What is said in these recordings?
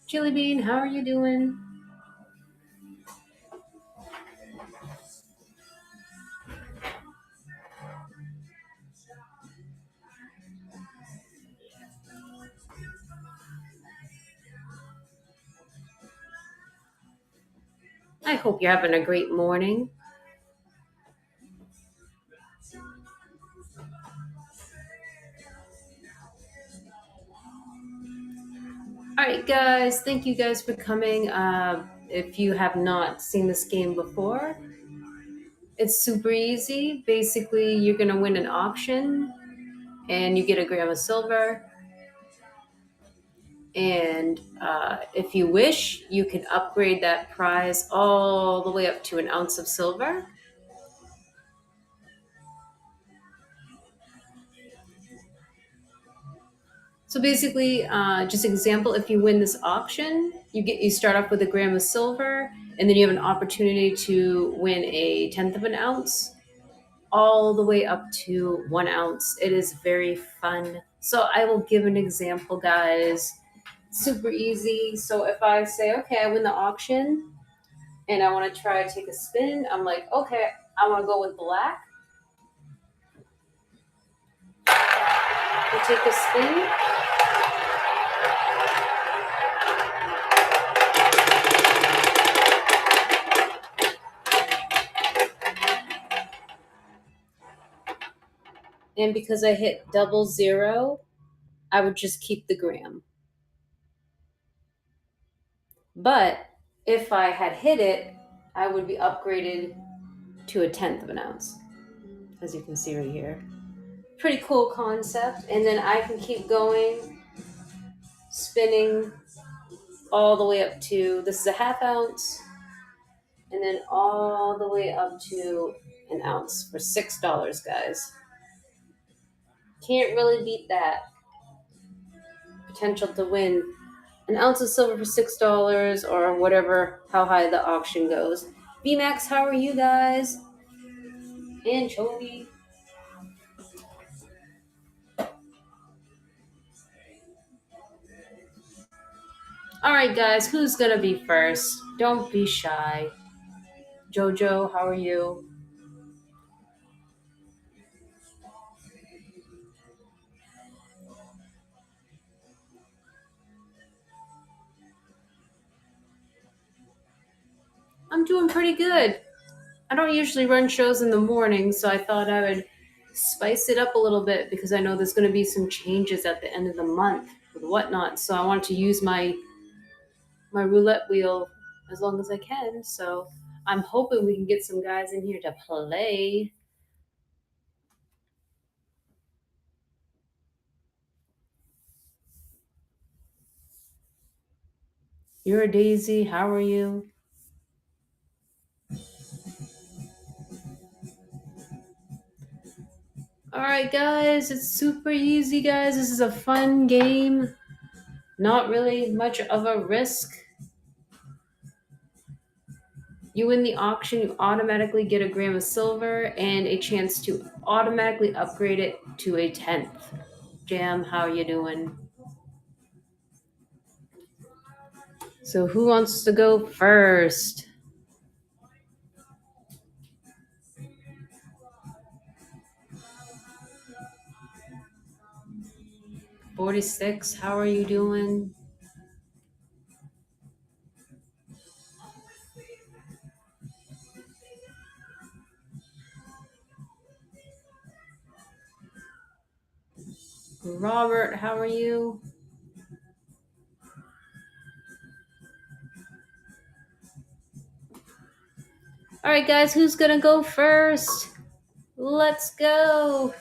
Chili Bean, how are you doing? I hope you're having a great morning. All right, guys, thank you guys for coming. If you have not seen this game before, it's super easy. Basically, you're going to win an auction and you get a gram of silver. And if you wish, you can upgrade that prize all the way up to an ounce of silver. So basically, just example, if you win this auction, you start off with a gram of silver, and then you have an opportunity to win a tenth of an ounce, all the way up to 1 ounce. It is very fun. So I will give an example, guys. Super easy. So if I say, okay, I win the auction, and I want to try to take a spin, I'm like, okay, I want to go with black. I take a spin. And because I hit double zero, I would just keep the gram. But if I had hit it, I would be upgraded to a tenth of an ounce, as you can see right here. Pretty cool concept. And then I can keep going, spinning all the way up to this is a half ounce, and then all the way up to an ounce for $6, guys. Can't really beat that. Potential to win an ounce of silver for $6 or whatever, how high the auction goes. VMAX, how are you guys? Anchovy. All right, guys, who's gonna be first? Don't be shy. Jojo, how are you? I'm doing pretty good. I don't usually run shows in the morning, so I thought I would spice it up a little bit because I know there's going to be some changes at the end of the month with whatnot. So I wanted to use my roulette wheel as long as I can. So I'm hoping we can get some guys in here to play. You're a Daisy. How are you? All right, guys, it's super easy, guys. This is a fun game. Not really much of a risk. You win the auction, you automatically get a gram of silver and a chance to automatically upgrade it to a tenth. Jam, how you doing? So who wants to go first? $46, how are you doing? Robert, how are you? All right, guys, who's gonna go first? Let's go.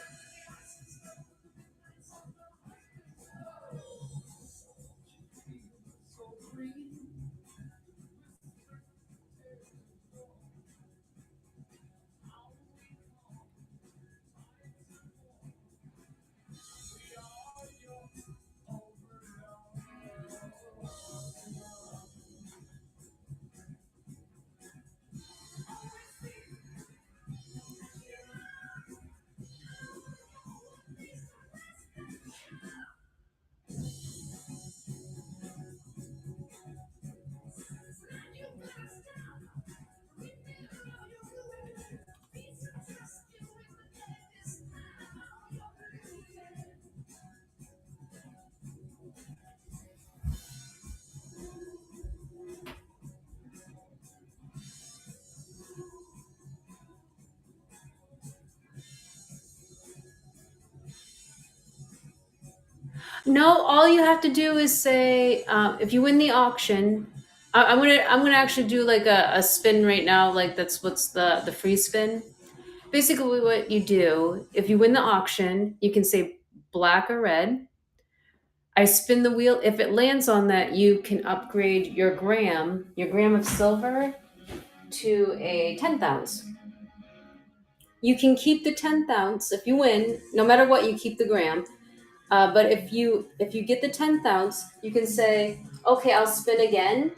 No, all you have to do is say if you win the auction. I'm gonna actually do like a spin right now. Like that's what's the free spin. Basically, what you do if you win the auction, you can say black or red. I spin the wheel. If it lands on that, you can upgrade your gram of silver, to a 10th ounce. You can keep the 10th ounce if you win. No matter what, you keep the gram. But if you get the 10th ounce, you can say, okay, I'll spin again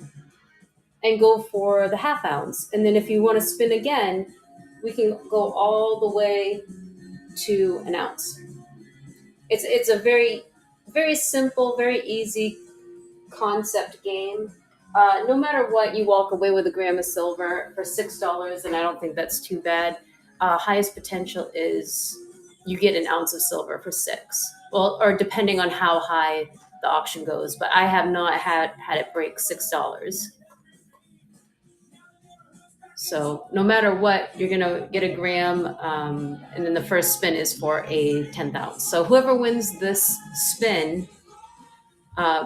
and go for the half ounce. And then if you want to spin again, we can go all the way to an ounce. It's a very simple, very easy concept game. No matter what, you walk away with a gram of silver for $6, and I don't think that's too bad. Highest potential is you get an ounce of silver for six. Well, or depending on how high the auction goes, but I have not had it break $6. So no matter what, you're gonna get a gram, and then the first spin is for a 10th ounce. So whoever wins this spin,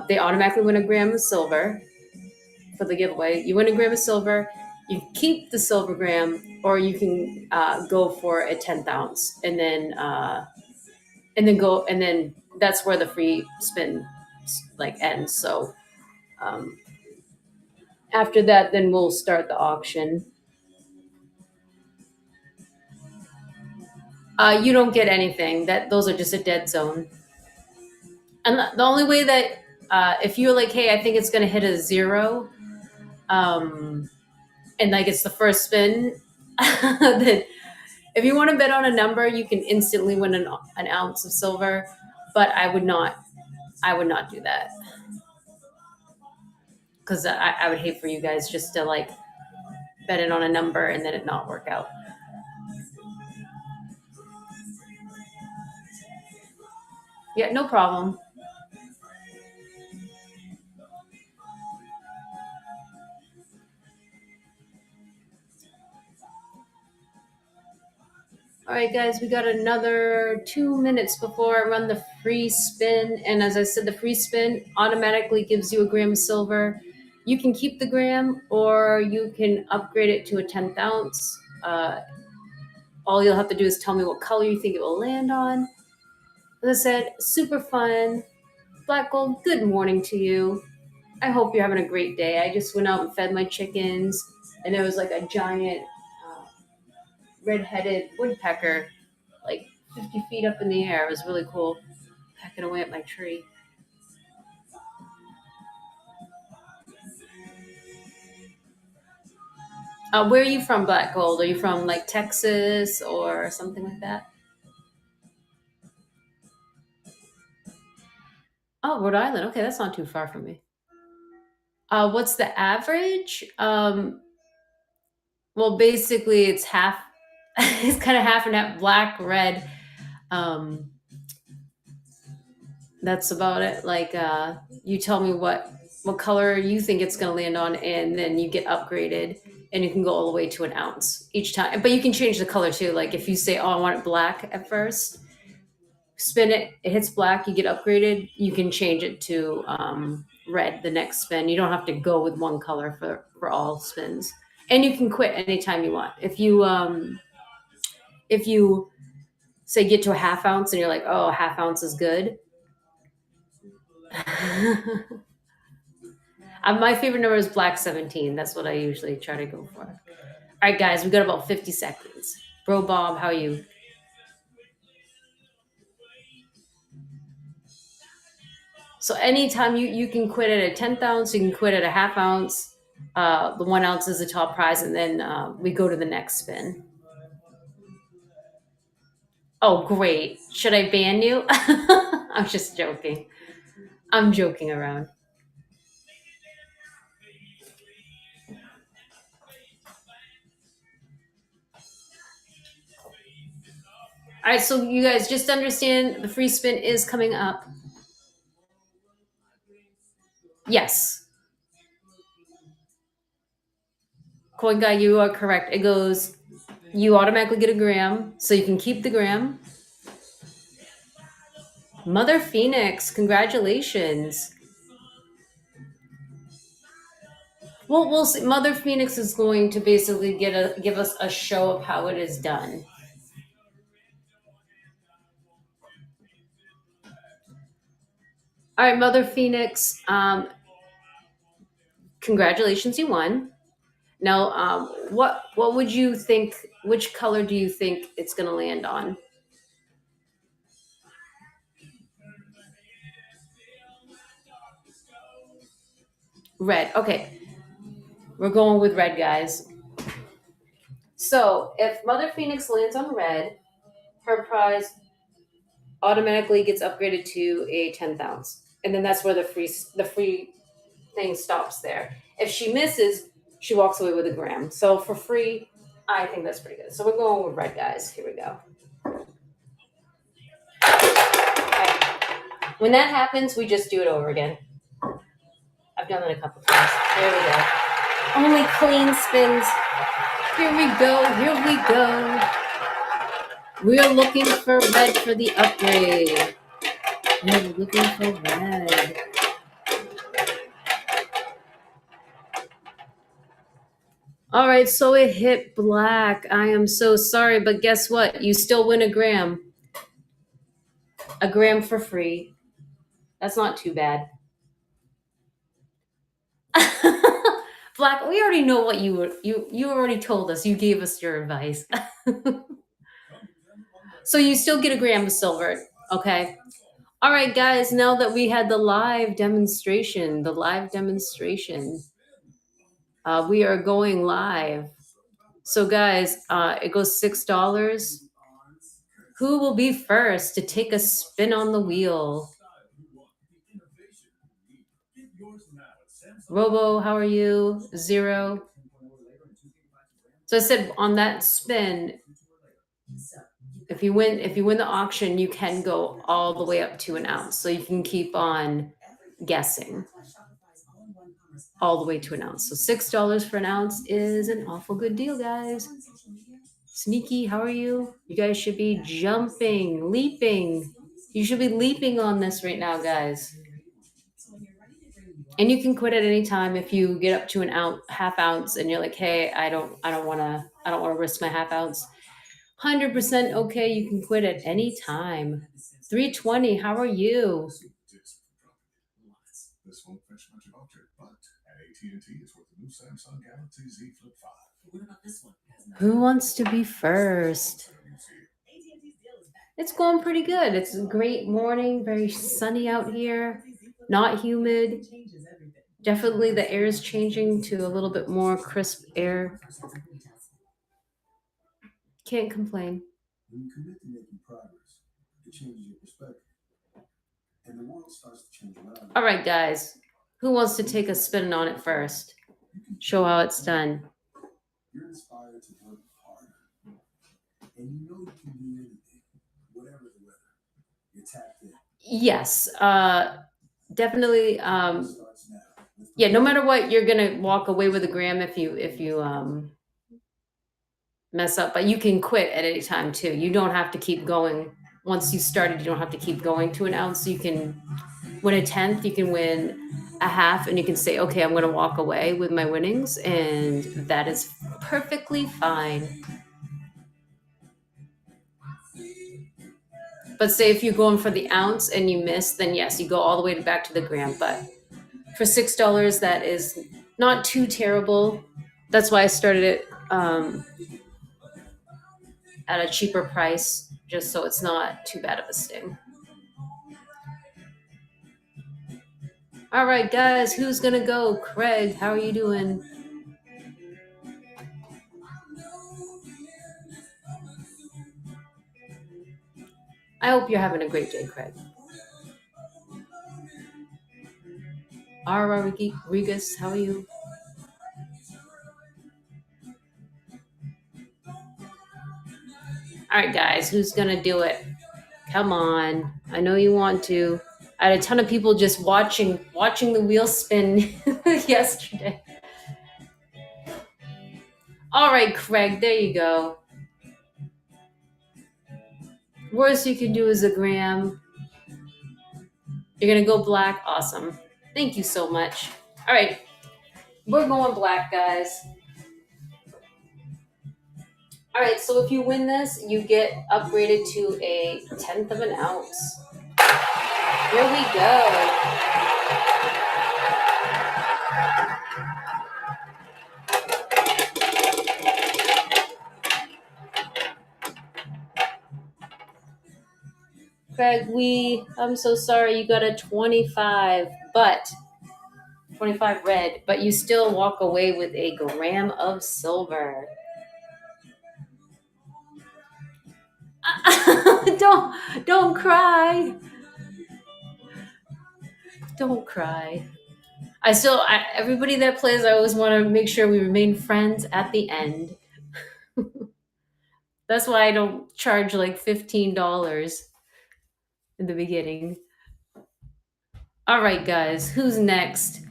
they automatically win a gram of silver for the giveaway. You win a gram of silver. You keep the silver gram, or you can go for a 10th ounce, and then that's where the free spin like ends. So um, after that, then we'll start the auction. You don't get anything. That those are just a dead zone. And the only way that if you're like, hey, I think it's gonna hit a zero, um, and like it's the first spin, then if you want to bet on a number, you can instantly win an ounce of silver. But I would not. I would not do that because I would hate for you guys just to like bet it on a number and then it not work out. Yeah, no problem. All right, guys, we got another 2 minutes before I run the free spin. And as I said, the free spin automatically gives you a gram of silver. You can keep the gram or you can upgrade it to a 10th ounce. All you'll have to do is tell me what color you think it will land on. As I said, super fun. Black Gold, good morning to you. I hope you're having a great day. I just went out and fed my chickens, and there was like a giant red-headed woodpecker, like 50 feet up in the air. It was really cool, pecking away at my tree. Where are you from, Black Gold? Are you from like Texas or something like that? Oh, Rhode Island. Okay, that's not too far from me. What's the average? Well, basically, it's half. It's kind of half and half, black, red. Um, that's about it. Like, you tell me what color you think it's going to land on, and then you get upgraded, and you can go all the way to an ounce each time. But you can change the color too. Like if you say, "Oh, I want it black" at first, spin it, it hits black, you get upgraded. You can change it to red the next spin. You don't have to go with one color for all spins, and you can quit anytime you want. If you say get to a half ounce and you're like, oh, a half ounce is good. My favorite number is black 17. That's what I usually try to go for. All right, guys, we got about 50 seconds. Bro Bob, how are you? So anytime you can quit at a 10th ounce, you can quit at a half ounce. The 1 ounce is the top prize, and then we go to the next spin. Oh, great. Should I ban you? I'm just joking. I'm joking around. All right, so you guys just understand the free spin is coming up. Yes. Coin guy, you are correct. It goes, you automatically get a gram, so you can keep the gram. Mother Phoenix, congratulations. Well, we'll see. Mother Phoenix is going to basically give us a show of how it is done. All right, Mother Phoenix, congratulations, you won. Now, what would you think? Which color do you think it's going to land on? Red. Okay, we're going with red, guys. So if Mother Phoenix lands on red, her prize automatically gets upgraded to a 10th ounce, and then that's where the free thing stops there. If she misses, she walks away with a gram. So for free, I think that's pretty good. So we're going with red, guys. Here we go. Okay. When that happens, we just do it over again. I've done it a couple times. There we go. Only clean spins. Here we go. Here we go. We're looking for red for the upgrade. We're looking for red. All right, so it hit black. I am so sorry, but guess what? You still win a gram. A gram for free. That's not too bad. Black, we already know what you already told us. You gave us your advice. So you still get a gram of silver. Okay. All right, guys, now that we had the live demonstration, we are going live. So, guys, it goes $6. Who will be first to take a spin on the wheel? Robo, how are you? Zero. So I said on that spin, if you win the auction, you can go all the way up to an ounce. So you can keep on guessing all the way to an ounce. So $6 for an ounce is an awful good deal, guys. Sneaky, how are you? You guys should be jumping, leaping. You should be leaping on this right now, guys. And you can quit at any time if you get up to an ounce, half ounce, and you're like, hey, I don't want to risk my half ounce. 100% okay. You can quit at any time. 320. How are you? This won't fetch much of object, but at AT&T, it's worth the new Samsung Galaxy Z Flip 5. What about this one? Who wants to be first? It's going pretty good. It's a great morning, very sunny out here, not humid. Definitely the air is changing to a little bit more crisp air. Can't complain. When you commit to making progress, it changes your perspective. And the world starts to change around. All right, guys. Who wants to take a spin on it first? Show how it's done. You're inspired to work harder. And you know you can do anything, whatever the weather. You're tapped in. Yes. Definitely. Yeah, no matter what, you're gonna walk away with a gram if you mess up, but you can quit at any time too. You don't have to keep going. Once you started, you don't have to keep going to an ounce. You can win a tenth, you can win a half, and you can say, okay, I'm going to walk away with my winnings, and that is perfectly fine. But say if you're going for the ounce and you miss, then yes, you go all the way back to the gram. But for $6, that is not too terrible. That's why I started it at a cheaper price, just so it's not too bad of a sting. All right, guys, who's gonna go? Craig, how are you doing? I hope you're having a great day, Craig. Ara Rodriguez, how are you? All right, guys, who's gonna do it? Come on, I know you want to. I had a ton of people just watching the wheel spin yesterday. All right, Craig, there you go. Worst you can do is a gram. You're gonna go black. Awesome. Thank you so much. All right, we're going black, guys. All right, so if you win this, you get upgraded to a tenth of an ounce. Here we go. Craig, I'm so sorry, you got a 25, but 25 red, but you still walk away with a gram of silver. Don't cry. Don't cry. Everybody that plays, I always want to make sure we remain friends at the end. That's why I don't charge like $15 in the beginning. All right, guys, who's next?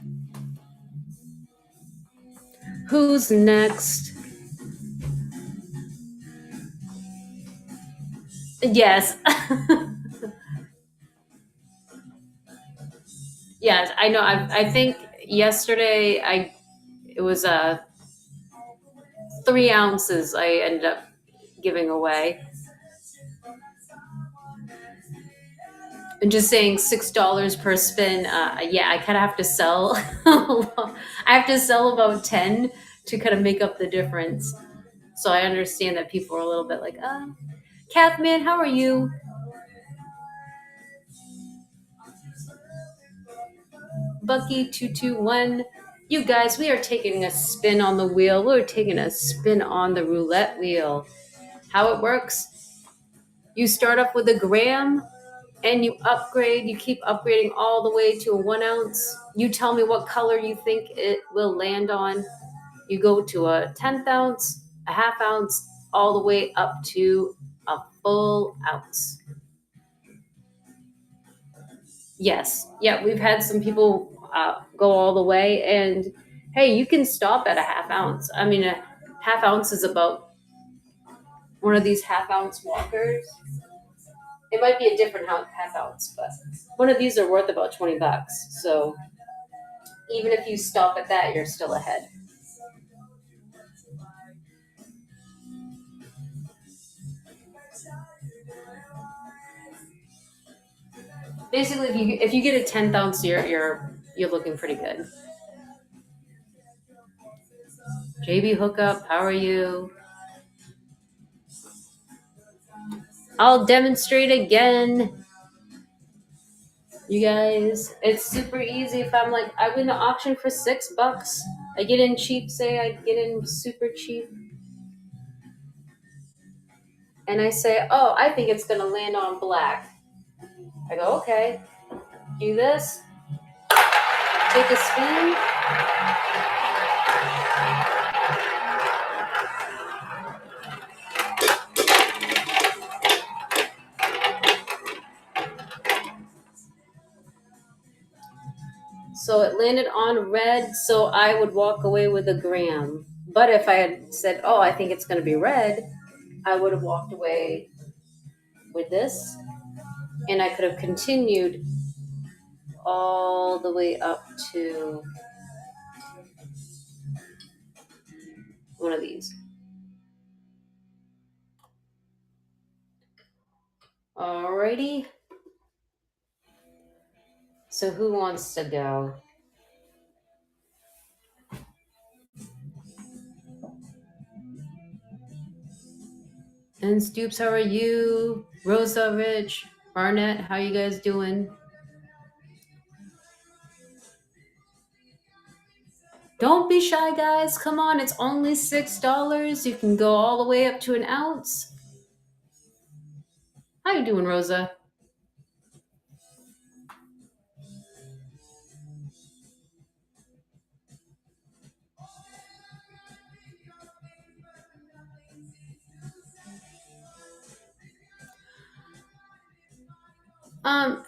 Who's next? Yes. Yes, I know. I think yesterday it was 3 ounces I ended up giving away. And just saying $6 per spin. Yeah, I kind of have to sell. I have to sell about 10 to kind of make up the difference. So I understand that people are a little bit like, Kathman, how are you? Bucky221. You guys, we are taking a spin on the wheel. We're taking a spin on the roulette wheel. How it works, you start off with a gram and you upgrade. You keep upgrading all the way to a 1 ounce. You tell me what color you think it will land on. You go to a 10th ounce, a half ounce, all the way up to a full ounce. Yes. Yeah, we've had some people go all the way, and hey, you can stop at a half ounce. I mean, a half ounce is about one of these half ounce walkers. It might be a different half ounce, but one of these are worth about $20. So even if you stop at that, you're still ahead. Basically, if you get a 10th ounce, you're looking pretty good. JB Hookup, how are you? I'll demonstrate again. You guys, it's super easy. If I'm like, I win the auction for $6, I get in cheap, say I get in super cheap, and I say, oh, I think it's gonna land on black. I go, okay, do this, take a spin. So it landed on red, so I would walk away with a gram. But if I had said, oh, I think it's going to be red, I would have walked away with this. And I could have continued all the way up to one of these. Alrighty. So who wants to go? And Stoops, how are you? Rosa, Rich, Barnett, how you guys doing? Don't be shy, guys. Come on, it's only $6. You can go all the way up to an ounce. How you doing, Rosa?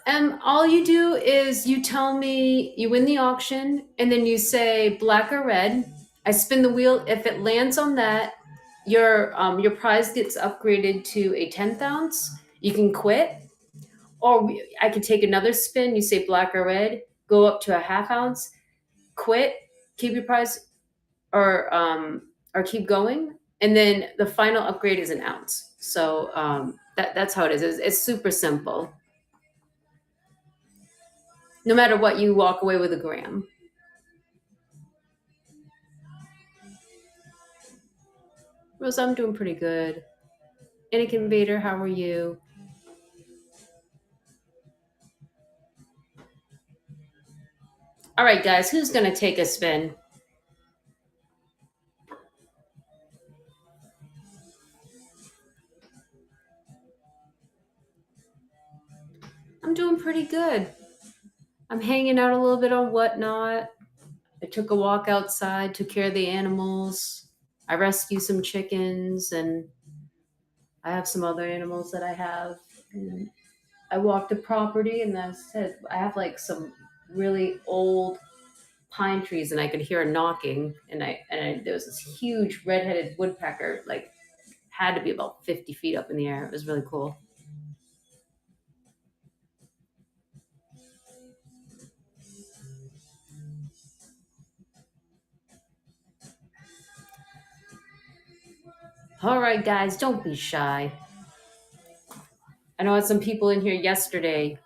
And all you do is you tell me you win the auction, and then you say black or red. I spin the wheel. If it lands on that, your prize gets upgraded to a 10th ounce. You can quit, I could take another spin. You say black or red, go up to a half ounce, quit, keep your price, or keep going, and then the final upgrade is an ounce. So that's how it is. It's super simple. No matter what, you walk away with a gram. Rose, I'm doing pretty good. Anakin Vader, how are you? All right, guys, who's gonna take a spin? I'm doing pretty good. I'm hanging out a little bit on Whatnot. I took a walk outside, took care of the animals. I rescued some chickens, and I have some other animals that I have. And I walked the property, and I said I have like some really old pine trees, and I could hear a knocking. And there was this huge red-headed woodpecker, like had to be about 50 feet up in the air. It was really cool. All right, guys, don't be shy. I know I had some people in here yesterday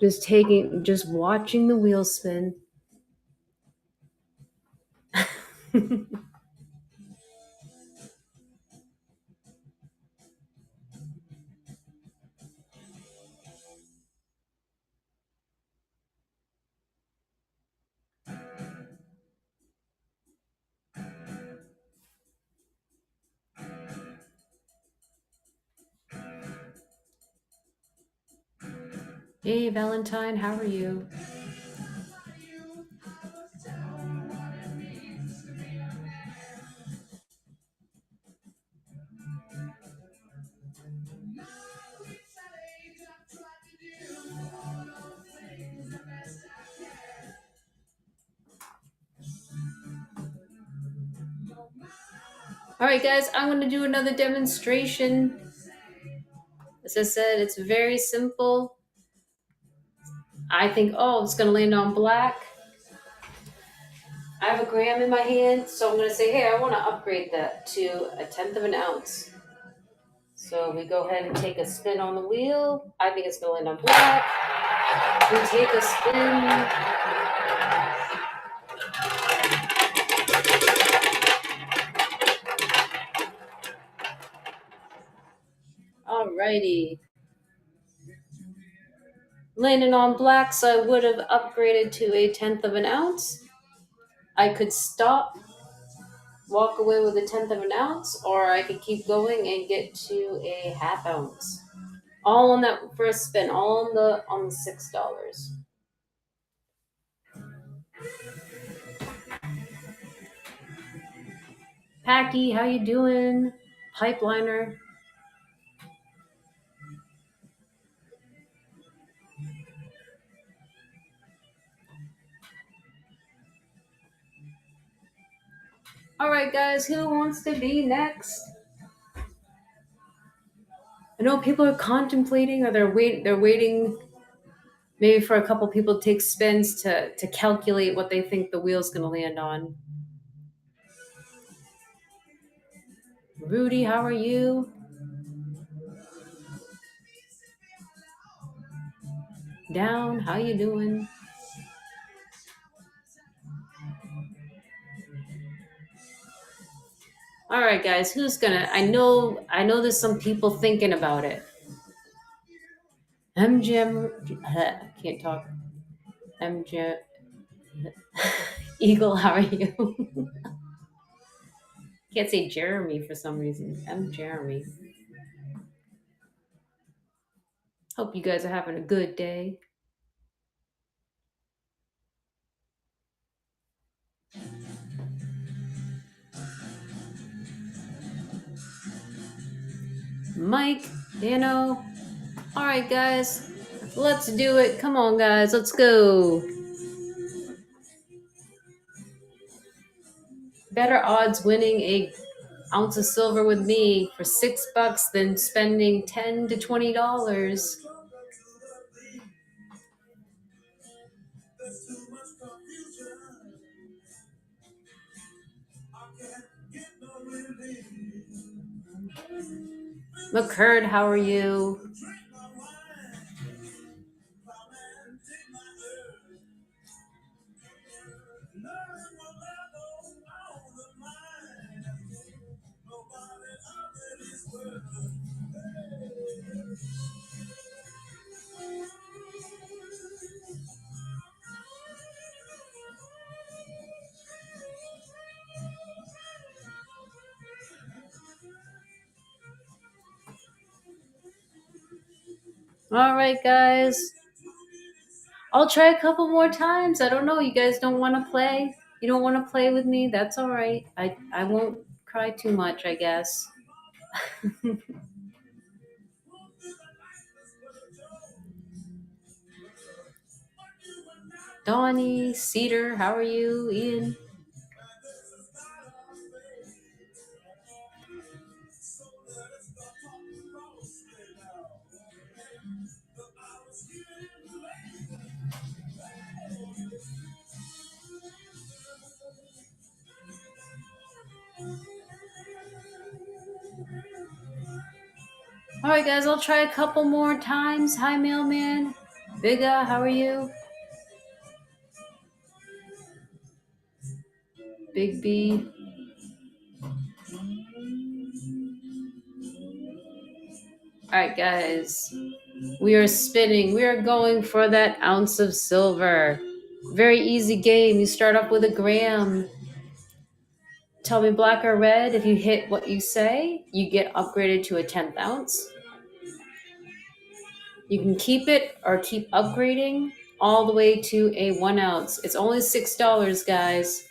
just watching the wheels spin. Hey, Valentine, how are you? All right, guys, I'm going to do another demonstration. As I said, it's very simple. I think, oh, it's going to land on black. I have a gram in my hand, so I'm going to say, hey, I want to upgrade that to a tenth of an ounce. So we go ahead and take a spin on the wheel. I think it's going to land on black. We take a spin. Alrighty. Landing on black, so I would have upgraded to a tenth of an ounce. I could stop, walk away with a tenth of an ounce, or I could keep going and get to a half ounce. All on that first spin, all on the $6. Packy, how you doing? Pipeliner. All right, guys, who wants to be next? I know people are contemplating, or they're waiting maybe for a couple people to take spins to calculate what they think the wheel's going to land on. Rudy, how are you? Down, how you doing? All right, guys, who's gonna? I know there's some people thinking about it. MGM, can't talk. MGM, Eagle, how are you? Can't say Jeremy for some reason. I'm Jeremy. Hope you guys are having a good day. Mike, Dano. All right, guys, let's do it. Come on, guys, let's go. Better odds winning a ounce of silver with me for $6 than spending $10 to $20. McCurd, how are you? All right, guys. I'll try a couple more times. I don't know. You guys don't want to play? You don't want to play with me? That's all right. I won't cry too much, I guess. Donnie, Cedar, how are you? Ian? All right, guys, I'll try a couple more times. Hi, Mailman. Biga, how are you? Big B. All right, guys. We are spinning. We are going for that ounce of silver. Very easy game. You start off with a gram. Tell me black or red. If you hit what you say, you get upgraded to a 10th ounce. You can keep it or keep upgrading all the way to a 1 ounce. It's only $6, guys.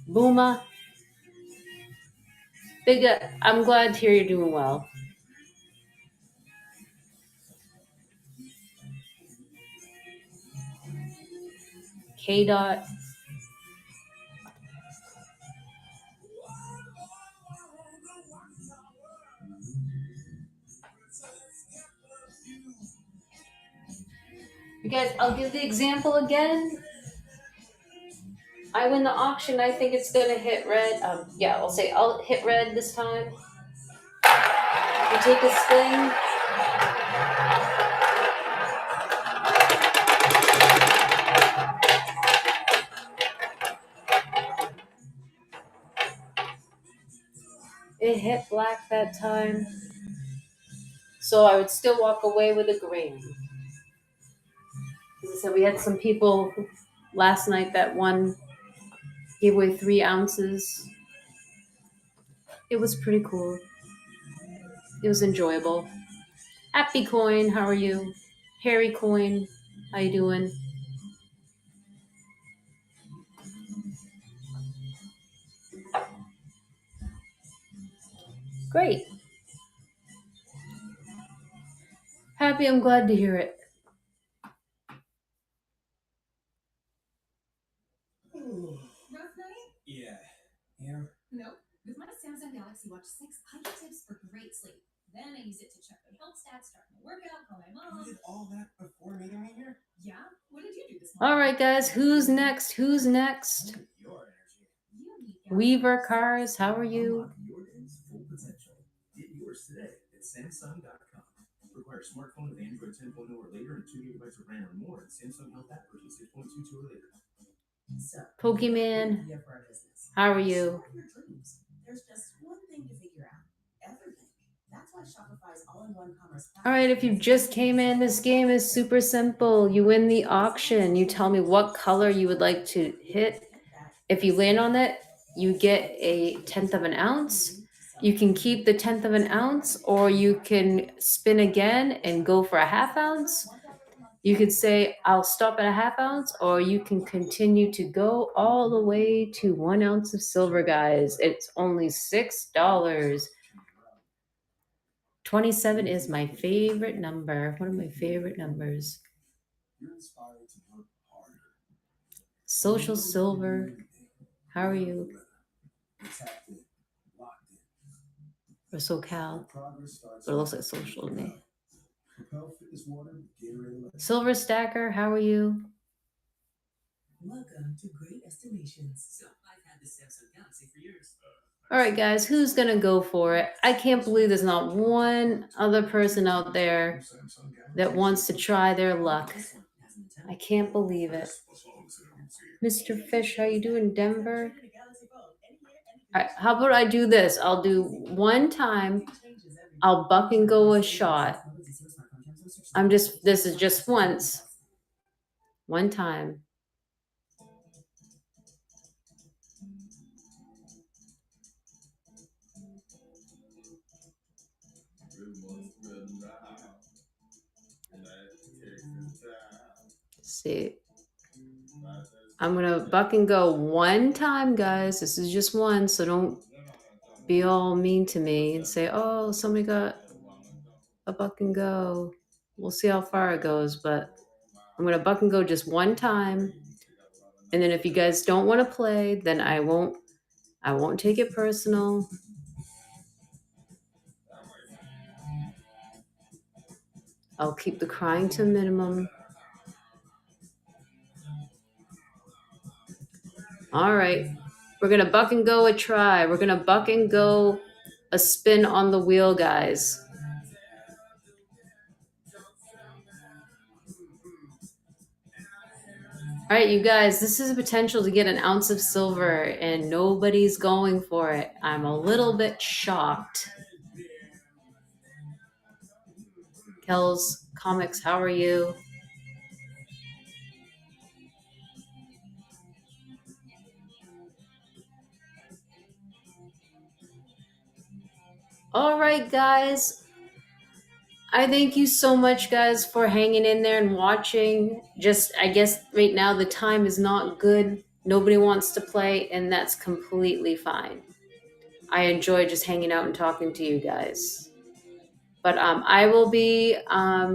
Booma. Big, I'm glad to hear you're doing well. K dot. You guys, I'll give the example again. I win the auction. I think it's gonna hit red. Yeah, I'll hit red this time. You take a spin. It hit black that time. So I would still walk away with a gram. As I said, we had some people last night that won, gave away 3 ounces. It was pretty cool. It was enjoyable. Happy Coin, how are you? Harry Coin, how you doing? Great. Happy, I'm glad to hear it. Rough night? Yeah. Nope. With my Samsung Galaxy Watch 6, I get tips for great sleep. Then I use it to check my health stats, start my workout, call my mom. You did all that before meeting me here? Yeah. What did you do this morning? All right, guys, who's next? Who's next? Weaver Cars, how are you? Your day's full potential. Get yours today at Samsung.com. Require a smartphone with Android 10.0 or later and 2 gigabytes of RAM or more. And Samsung Health app version 6.22 or later. So, Pokemon, how are you? There's just one thing to figure out. Everything. That's why Shopify's all-in-one commerce. All right, if you just came in, this game is super simple. You win the auction. You tell me what color you would like to hit. If you land on it, you get a 10th of an ounce. You can keep the 10th of an ounce, or you can spin again and go for a half ounce. You could say, I'll stop at a half ounce, or you can continue to go all the way to 1 ounce of silver, guys. It's only $6. 27 is my favorite number. One of my favorite numbers. Social Silver, how are you? Or SoCal, but it looks like social to me. Silver Stacker, how are you? Welcome to Great Estimations. So I've had this Samsung Galaxy for years. All right, guys, who's gonna go for it? I can't believe there's not one other person out there that wants to try their luck. I can't believe it. Mr. Fish, how you doing, Denver? All right, how about I do this? I'll do one time. I'll buck and go a shot. This is just once. One time. See. I'm gonna buck and go one time, guys. This is just one, so don't be all mean to me and say, oh, somebody got a buck and go. We'll see how far it goes, but I'm gonna buck and go just one time. And then if you guys don't want to play, then I won't take it personal. I'll keep the crying to a minimum. All right. We're going to buck and go a try. We're going to buck and go a spin on the wheel, guys. All right, you guys, this is a potential to get an ounce of silver, and nobody's going for it. I'm a little bit shocked. Kells Comics, how are you? All right, guys. I thank you so much, guys, for hanging in there and watching. I guess right now the time is not good. Nobody wants to play, and that's completely fine. I enjoy just hanging out and talking to you guys. But I will be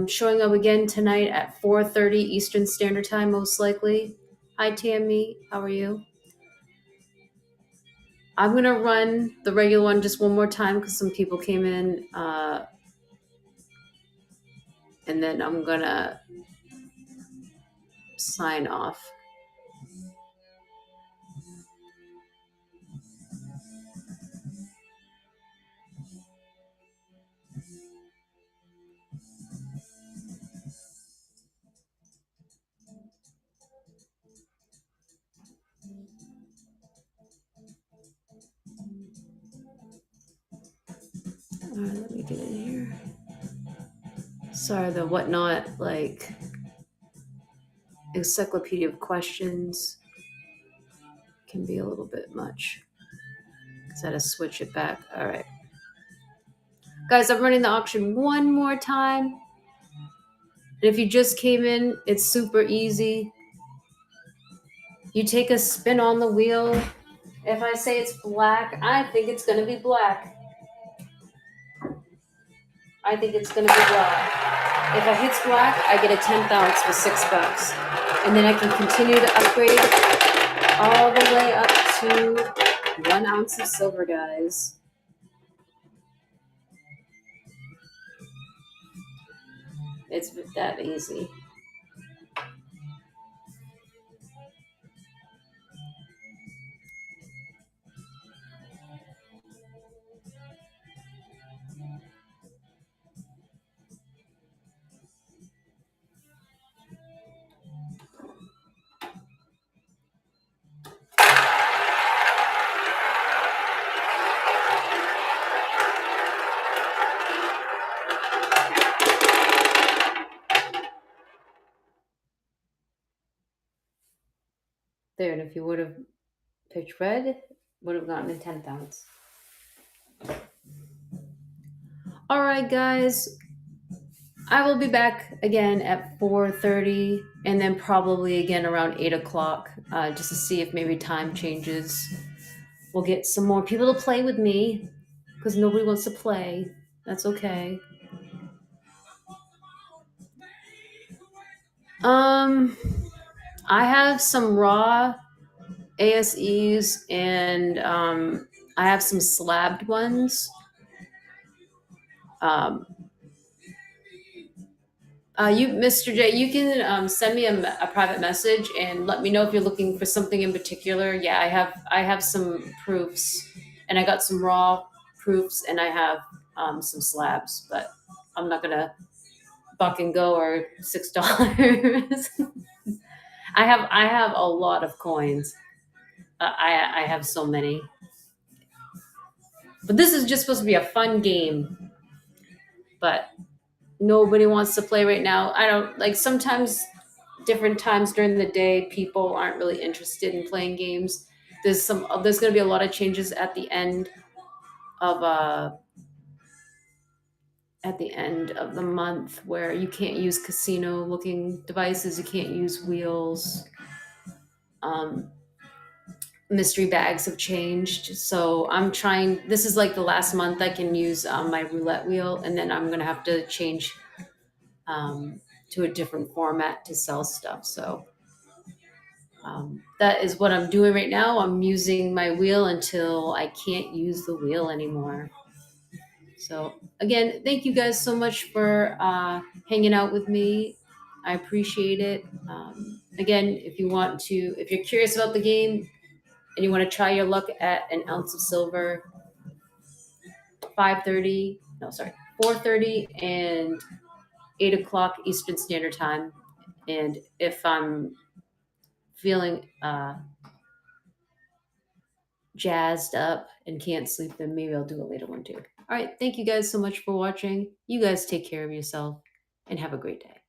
showing up again tonight at 4:30 Eastern Standard Time, most likely. Hi, Tammy. How are you? I'm going to run the regular one just one more time because some people came in. And then I'm going to sign off. All right, let me get in here. Sorry, the whatnot, like, encyclopedia of questions can be a little bit much. Because I had to switch it back. All right. Guys, I'm running the auction one more time. And if you just came in, it's super easy. You take a spin on the wheel. If I say it's black, I think it's going to be black. I think it's going to be black. If I hits black, I get a 10th ounce for $6. And then I can continue to upgrade all the way up to 1 ounce of silver, guys. It's that easy. There, and if you would have picked red, would have gotten a 10th ounce. All right, guys. I will be back again at 4:30 and then probably again around 8 o'clock just to see if maybe time changes. We'll get some more people to play with me because nobody wants to play. That's okay. I have some raw ASEs and I have some slabbed ones. You, Mr. J, you can send me a private message and let me know if you're looking for something in particular. Yeah, I have some proofs And I got some raw proofs, and I have some slabs, but I'm not gonna buck and go or $6. I have a lot of coins. I have so many. But this is just supposed to be a fun game. But nobody wants to play right now. I don't like sometimes different times during the day people aren't really interested in playing games. There's going to be a lot of changes at the end of the month where you can't use casino looking devices, you can't use wheels. Mystery bags have changed, so I'm trying. This is like the last month I can use my roulette wheel, and then I'm gonna have to change to a different format to sell stuff. So that is what I'm doing right now. I'm using my wheel until I can't use the wheel anymore. So again, thank you guys so much for hanging out with me. I appreciate it. Again, if you're curious about the game and you want to try your luck at an ounce of silver, 4:30 and 8 o'clock Eastern Standard Time. And if I'm feeling jazzed up and can't sleep, then maybe I'll do a later one too. All right. Thank you guys so much for watching. You guys take care of yourself and have a great day.